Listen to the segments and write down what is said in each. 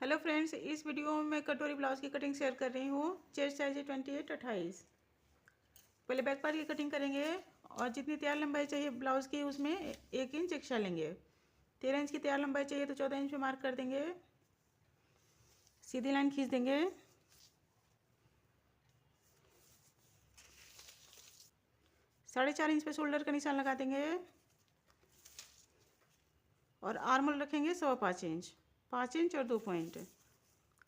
Hello friends, इस video में मैं कटोरी ब्लाउज की कटिंग शेयर कर रही हूँ। चेस्ट साइज है 28-28। पहले बैक पार्ट की कटिंग करेंगे और जितनी तैयार लंबाई चाहिए ब्लाउज की उसमें 1 इंच एक्स्ट्रा लेंगे। 13 इंच की तैयार लंबाई चाहिए तो 14 इंच पे मार्क कर देंगे। सीधी लाइन खींच देंगे। साढ़े 4 इंच पे शोल्डर का निशान लगा देंगे और आर्मल रखेंगे 5.25 इंच, 5 इंच और 2 पॉइंट।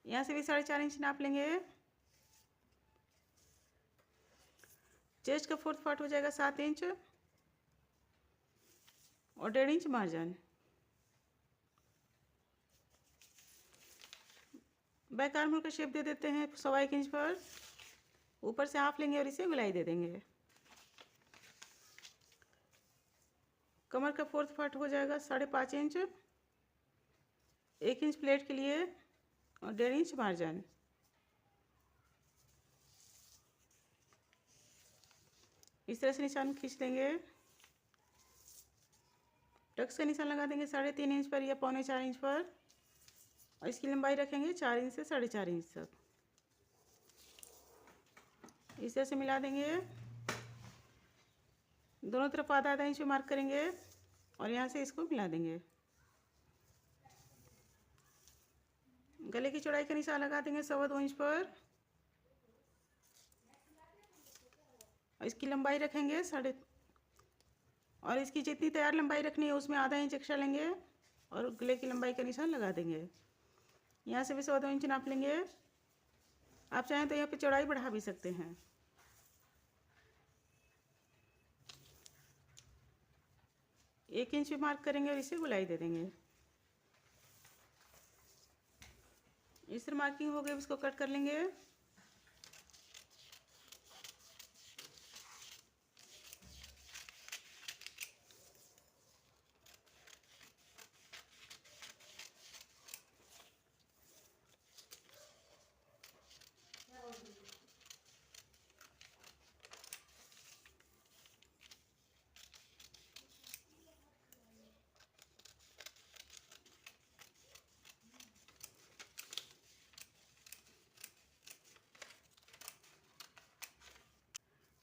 यहाँ से भी 4.5 इंच नाप लेंगे। चेस्ट का फोर्थ पार्ट हो जाएगा 7 इंच और 1.5 इंच मार्जिन। बैक आर्मोल का शेप दे देते हैं 1.25 इंच पर। ऊपर से हाफ लेंगे और इसे गोलाई दे देंगे। कमर का फोर्थ पार्ट हो जाएगा 5.5 इंच, 1 इंच प्लेट के लिए और 1.5 इंच मार्जिन। इस तरह से निशान खींच देंगे। टक्स का निशान लगा देंगे 3.5 इंच पर या 3.25 इंच पर और इसकी लंबाई रखेंगे 4 इंच से 4.5 इंच तक। इस तरह से मिला देंगे। दोनों तरफ आधा आधा इंच मार्क करेंगे और यहाँ से इसको मिला देंगे। गले की चौड़ाई का निशान लगा देंगे 2.25 इंच पर और इसकी लंबाई रखेंगे और इसकी जितनी तैयार लंबाई रखनी है उसमें आधा इंच एक्स्ट्रा लेंगे और गले की लंबाई का निशान लगा देंगे। यहाँ से भी 2.25 इंच नाप लेंगे। आप चाहें तो यहाँ पे चौड़ाई बढ़ा भी सकते हैं। एक इंच भी मार्क करेंगे और इसे गोलाई दे देंगे। इस तरह मार्किंग हो गई, इसको कट कर लेंगे।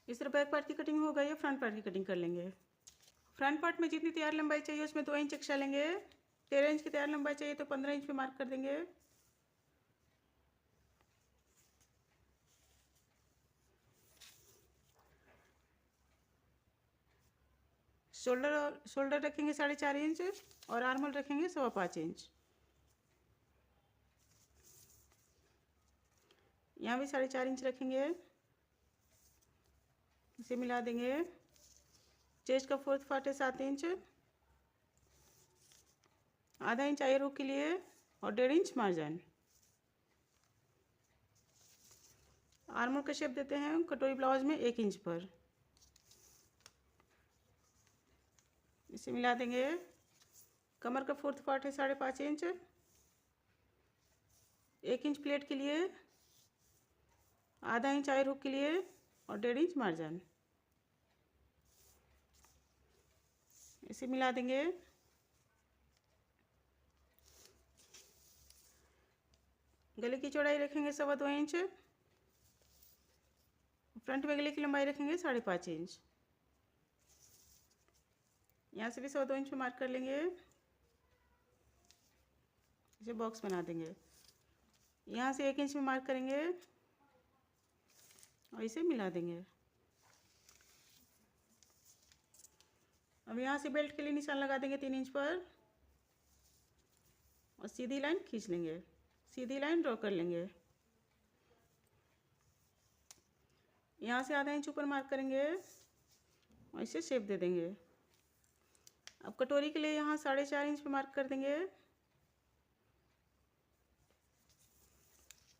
इस तरह बैक पार्ट की कटिंग हो गई है। फ्रंट पार्ट की कटिंग कर लेंगे। फ्रंट पार्ट में जितनी तैयार लंबाई चाहिए उसमें 2 इंच एक्स्ट्रा लेंगे। 13 इंच की तैयार लंबाई चाहिए तो 15 इंच पे मार्क कर देंगे। शोल्डर रखेंगे 4.5 इंच और आर्मल रखेंगे 5.25 इंच। यहाँ भी 4.5 इंच रखेंगे। इसे मिला देंगे। चेस्ट का फोर्थ पार्ट है 7 इंच, आधा इंच आई हुक के लिए और 1.5 इंच मार्जिन। आर्मल का शेप देते हैं कटोरी ब्लाउज में 1 इंच पर। इसे मिला देंगे। कमर का फोर्थ पार्ट है 5.5 इंच, 1 इंच प्लेट के लिए, आधा इंच आई हुक के लिए और 1.5 इंच मार्जिन। इसे मिला देंगे। गले की चौड़ाई रखेंगे 2.25 इंच। फ्रंट में गले की लंबाई रखेंगे 5.5 इंच। यहाँ से भी 2.25 इंच पे मार्क कर लेंगे। इसे बॉक्स बना देंगे। यहाँ से 1 इंच में मार्क करेंगे और इसे मिला देंगे। अब यहाँ से बेल्ट के लिए निशान लगा देंगे 3 इंच पर और सीधी लाइन खींच लेंगे। सीधी लाइन ड्रॉ कर लेंगे। यहाँ से आधा इंच ऊपर मार्क करेंगे और इसे शेप दे देंगे। अब कटोरी के लिए यहाँ 4.5 इंच पे मार्क कर देंगे।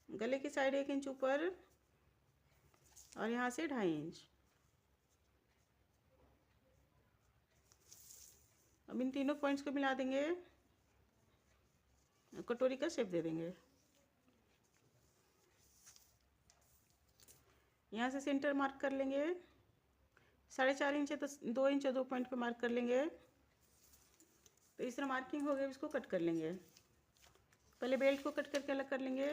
गले की साइड 1 इंच ऊपर और यहाँ से 2.5 इंच। अब इन तीनों पॉइंट्स को मिला देंगे। कटोरी का शेप दे देंगे। यहाँ से सेंटर मार्क कर लेंगे। 4.5 इंच है तो 2 इंच और 2 पॉइंट पे मार्क कर लेंगे। तो इस तरह मार्किंग हो गई, इसको कट कर लेंगे। पहले बेल्ट को कट करके अलग कर लेंगे।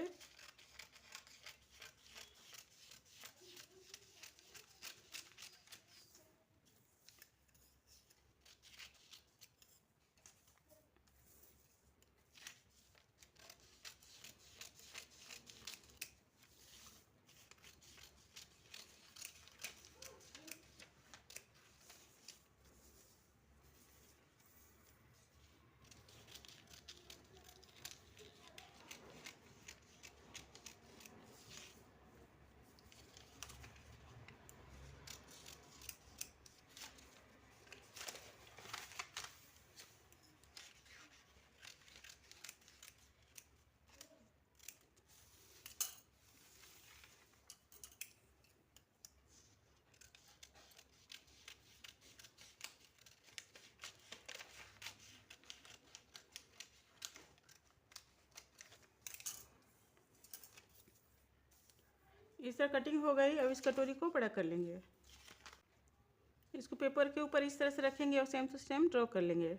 इस तरह कटिंग हो गई। अब इस कटोरी को बड़ा कर लेंगे। इसको पेपर के ऊपर इस तरह से रखेंगे और सेम टू सेम ड्रॉ कर लेंगे।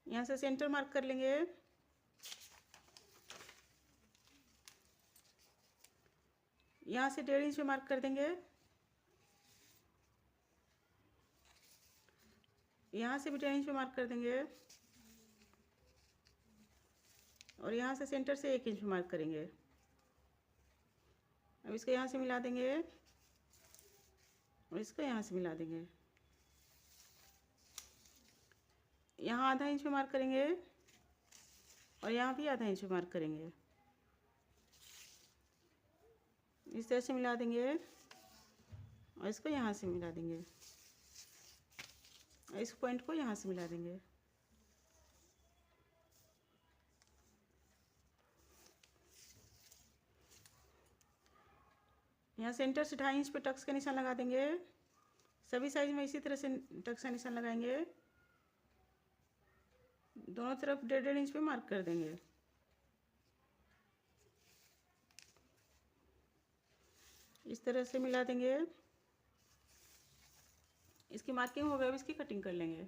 यहाँ से सेंटर मार्क कर लेंगे। यहाँ से 1.5 इंच पे मार्क कर देंगे। यहाँ से भी 1.5 इंच पे मार्क कर देंगे और यहाँ से सेंटर से 1 इंच पे मार्क करेंगे। अब इसको यहाँ से मिला देंगे और इसको यहाँ से मिला देंगे। यहाँ आधा इंच पे मार्क करेंगे और यहाँ भी आधा इंच पे मार्क करेंगे। इस तरह से मिला देंगे और इसको यहाँ से मिला देंगे और इस पॉइंट को यहाँ से मिला देंगे। यहाँ सेंटर से 2.5 इंच पे टक्स का निशान लगा देंगे। सभी साइज में इसी तरह से टक्स का निशान लगाएंगे। दोनों तरफ 1.5 इंच पे मार्क कर देंगे। इस तरह से मिला देंगे। इसकी मार्किंग हो गई। अब इसकी कटिंग कर लेंगे।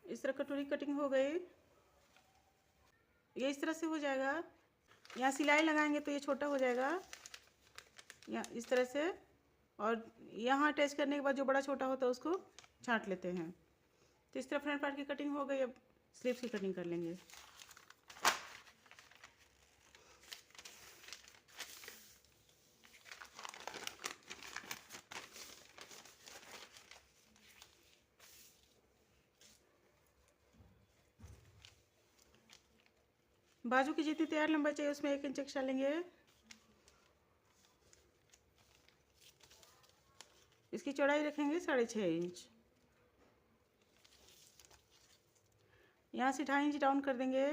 इस तरह कटोरी कटिंग हो गई। ये इस तरह से हो जाएगा। यहाँ सिलाई लगाएंगे तो ये छोटा हो जाएगा। यहाँ इस तरह से, और यहाँ अटैच करने के बाद जो बड़ा छोटा होता है उसको छांट लेते हैं। तो इस तरह फ्रंट पार्ट की कटिंग हो गई। अब स्लीव्स की कटिंग कर लेंगे। बाजू की जितनी तैयार लंबाई चाहिए उसमें 1 इंच एक्स्ट्रा लेंगे। इसकी चौड़ाई रखेंगे 6.5 इंच। यहाँ से 2.5 इंच डाउन कर देंगे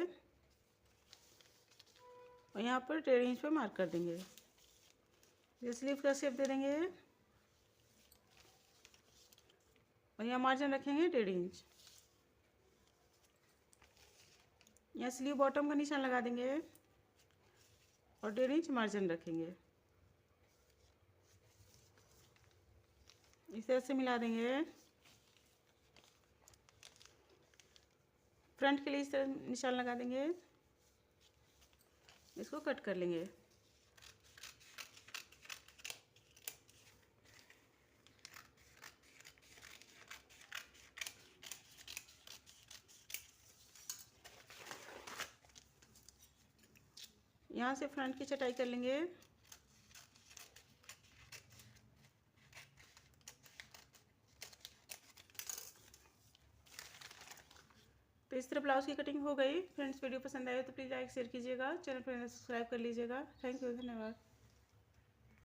और यहाँ पर 1.5 इंच पे मार्क कर देंगे। ये स्लीव का शेप दे देंगे और यहाँ मार्जिन रखेंगे 1.5 इंच। यहाँ स्लीव बॉटम का निशान लगा देंगे और 1.5 इंच मार्जिन रखेंगे। इस तरह से मिला देंगे। फ्रंट के लिए इस तरह निशान लगा देंगे। इसको कट कर लेंगे। यहाँ से फ्रंट की छटाई कर लेंगे। तो इस तरह ब्लाउज की कटिंग हो गई। फ्रेंड्स वीडियो पसंद आए तो प्लीज़ लाइक शेयर कीजिएगा, चैनल पर सब्सक्राइब कर लीजिएगा। थैंक यू, धन्यवाद।